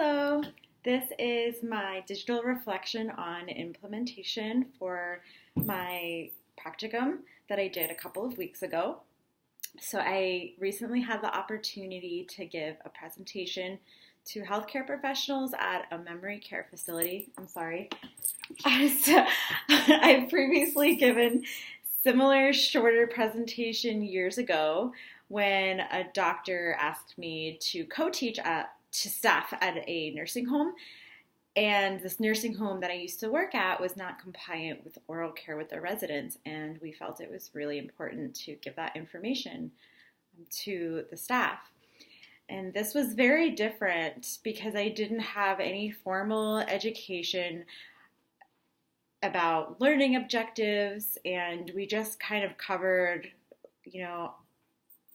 Hello, this is my digital reflection on implementation for my practicum that I did a couple of weeks ago. So I recently had the opportunity to give a presentation to healthcare professionals at a memory care facility. I'm sorry. So, I've previously given similar shorter presentation years ago when a doctor asked me to co-teach to staff at a nursing home. And this nursing home that I used to work at was not compliant with oral care with their residents, and we felt it was really important to give that information to the staff. And this was very different because I didn't have any formal education about learning objectives, and we just kind of covered,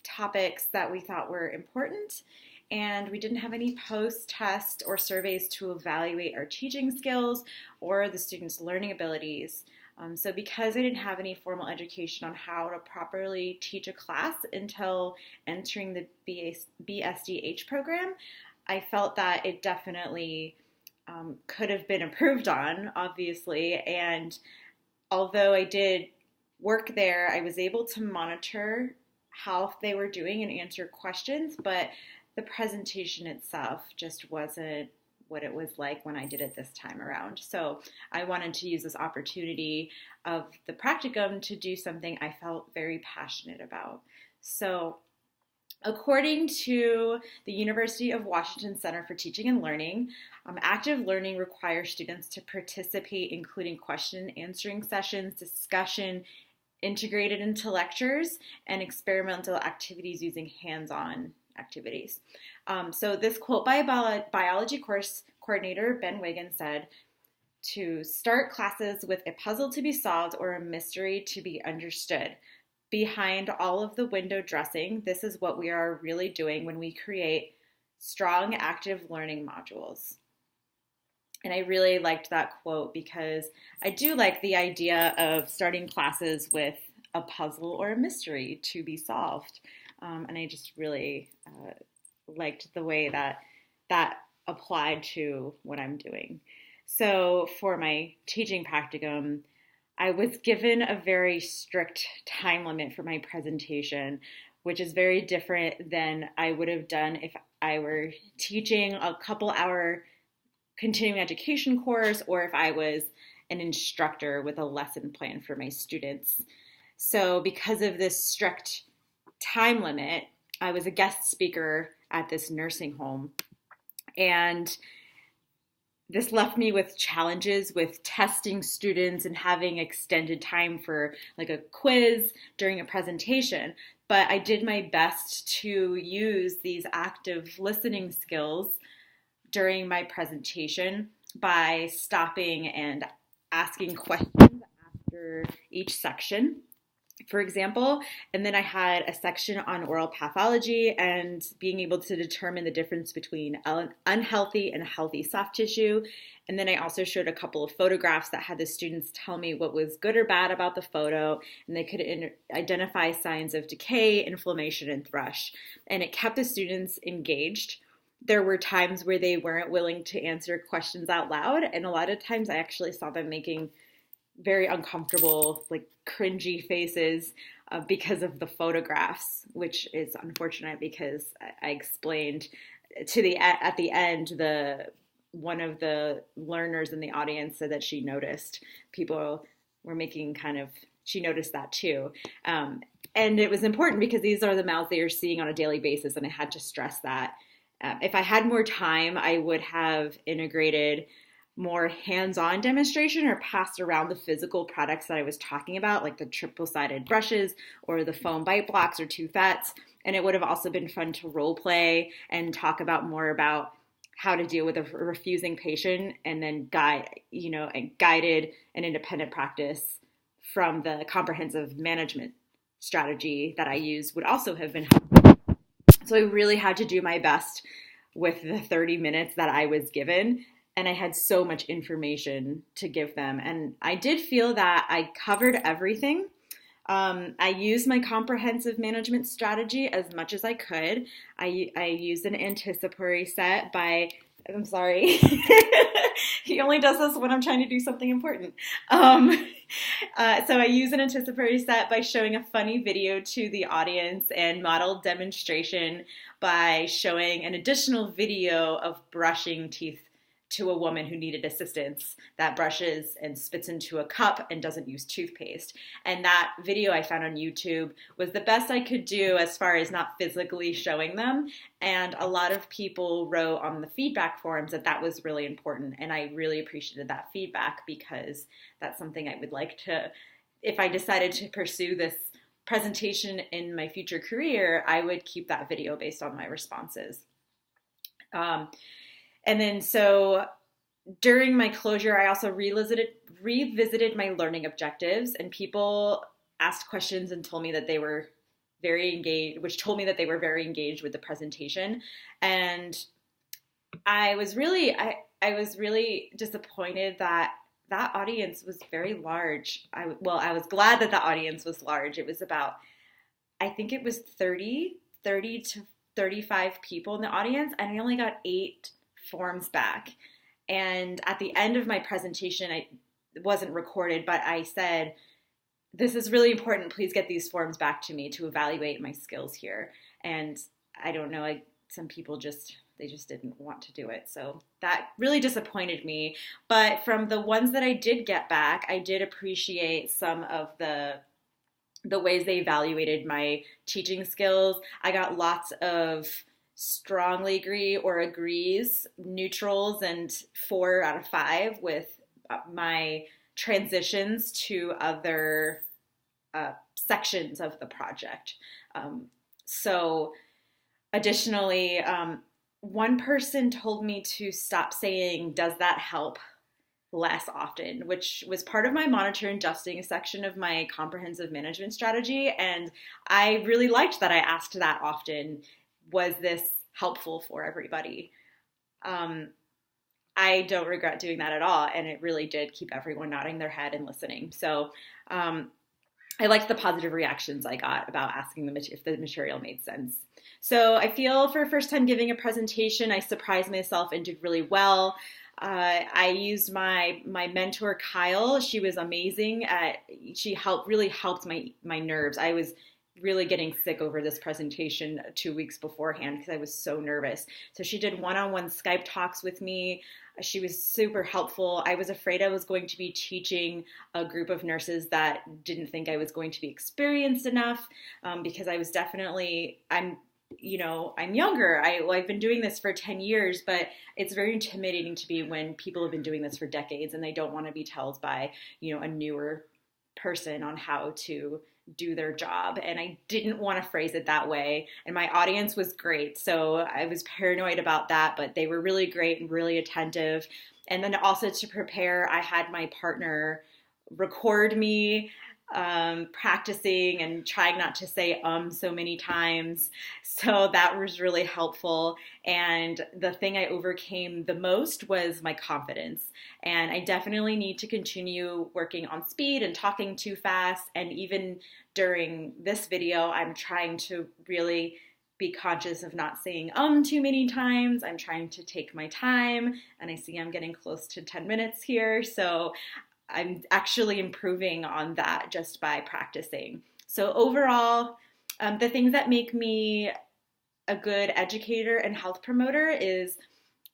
topics that we thought were important. And we didn't have any post-test or surveys to evaluate our teaching skills or the students' learning abilities. So because I didn't have any formal education on how to properly teach a class until entering the BSDH program, I felt that it definitely could have been improved on, obviously. And although I did work there, I was able to monitor how they were doing and answer questions, but the presentation itself just wasn't what it was like when I did it this time around. So I wanted to use this opportunity of the practicum to do something I felt very passionate about. So according to the University of Washington Center for Teaching and Learning, active learning requires students to participate, including question and answering sessions, discussion, integrated into lectures, and experimental activities using hands-on activities. So this quote by biology course coordinator Ben Wiggins said, "To start classes with a puzzle to be solved or a mystery to be understood. Behind all of the window dressing, this is what we are really doing when we create strong active learning modules." And I really liked that quote because I do like the idea of starting classes with a puzzle or a mystery to be solved. And I just really liked the way that applied to what I'm doing. So for my teaching practicum, I was given a very strict time limit for my presentation, which is very different than I would have done if I were teaching a couple-hour continuing education course or if I was an instructor with a lesson plan for my students. So because of this strict time limit, I was a guest speaker at this nursing home, and this left me with challenges with testing students and having extended time for like a quiz during a presentation. But I did my best to use these active listening skills during my presentation by stopping and asking questions after each section, for example. And then I had a section on oral pathology and being able to determine the difference between unhealthy and healthy soft tissue. And then I also showed a couple of photographs that had the students tell me what was good or bad about the photo, and they could identify signs of decay, inflammation, and thrush. And it kept the students engaged. There were times where they weren't willing to answer questions out loud, and a lot of times I actually saw them making very uncomfortable, like cringy faces because of the photographs, which is unfortunate because I explained at the end, one of the learners in the audience said that she noticed people were making she noticed that too. And it was important because these are the mouths they are seeing on a daily basis, and I had to stress that. If I had more time, I would have integrated more hands-on demonstration or passed around the physical products that I was talking about, like the triple-sided brushes or the foam bite blocks or toothets. And it would have also been fun to role play and talk about more about how to deal with a refusing patient, and then guided and independent practice from the comprehensive management strategy that I used would also have been helpful. So I really had to do my best with the 30 minutes that I was given, and I had so much information to give them. And I did feel that I covered everything. I used my comprehensive management strategy as much as I could. I used an anticipatory set by I'm sorry. He only does this when I'm trying to do something important. So I use an anticipatory set by showing a funny video to the audience and model demonstration by showing an additional video of brushing teeth to a woman who needed assistance that brushes and spits into a cup and doesn't use toothpaste. And that video I found on YouTube was the best I could do as far as not physically showing them. And a lot of people wrote on the feedback forums that that was really important. And I really appreciated that feedback because that's something I would like to, if I decided to pursue this presentation in my future career, I would keep that video based on my responses. And then so during my closure, I also revisited my learning objectives, and people asked questions and told me that they were very engaged, which told me that they were very engaged with the presentation. And I was really disappointed that that audience was very large. I was glad that the audience was large. It was about, I think it was 30 to 35 people in the audience, and I only got 8 forms back. And at the end of my presentation, it wasn't recorded, but I said, this is really important. Please get these forms back to me to evaluate my skills here. And I don't know, some people they just didn't want to do it. So that really disappointed me. But from the ones that I did get back, I did appreciate some of the ways they evaluated my teaching skills. I got lots of strongly agree or agrees, neutrals, and 4 out of 5 with my transitions to other sections of the project. So additionally, one person told me to stop saying, "Does that help?" less often, which was part of my monitor and adjusting section of my comprehensive management strategy. And I really liked that I asked that often. Was this helpful for everybody? I don't regret doing that at all. And it really did keep everyone nodding their head and listening. So I liked the positive reactions I got about asking if the material made sense. So I feel for first time giving a presentation, I surprised myself and did really well. I used my mentor, Kyle. She was amazing. She really helped my nerves. I was really getting sick over this presentation 2 weeks beforehand because I was so nervous. So she did one-on-one Skype talks with me. She was super helpful. I was afraid I was going to be teaching a group of nurses that didn't think I was going to be experienced enough because I was I'm younger. I've been doing this for 10 years, but it's very intimidating to me when people have been doing this for decades and they don't want to be told by, a newer person on how to do their job. And I didn't want to phrase it that way. And my audience was great. So I was paranoid about that, but they were really great and really attentive. And then also to prepare, I had my partner record me practicing and trying not to say so many times. So that was really helpful. And the thing I overcame the most was my confidence. And I definitely need to continue working on speed and talking too fast. And even during this video, I'm trying to really be conscious of not saying too many times. I'm trying to take my time, and I see I'm getting close to 10 minutes here. So I'm actually improving on that just by practicing. So overall, the things that make me a good educator and health promoter is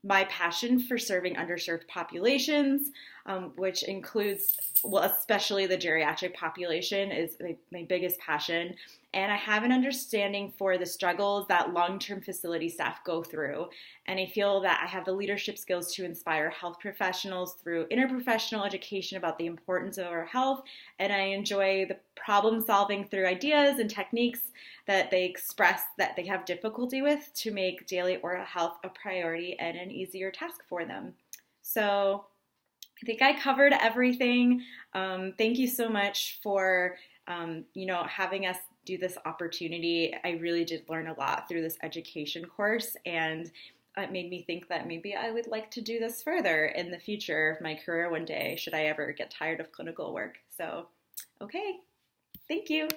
my passion for serving underserved populations, which includes, especially the geriatric population is my biggest passion. And I have an understanding for the struggles that long-term facility staff go through. And I feel that I have the leadership skills to inspire health professionals through interprofessional education about the importance of our health. And I enjoy the problem solving through ideas and techniques that they express that they have difficulty with to make daily oral health a priority and an easier task for them. So I think I covered everything. Thank you so much for having us do this opportunity. I really did learn a lot through this education course, and it made me think that maybe I would like to do this further in the future of my career one day, should I ever get tired of clinical work. So, okay, thank you.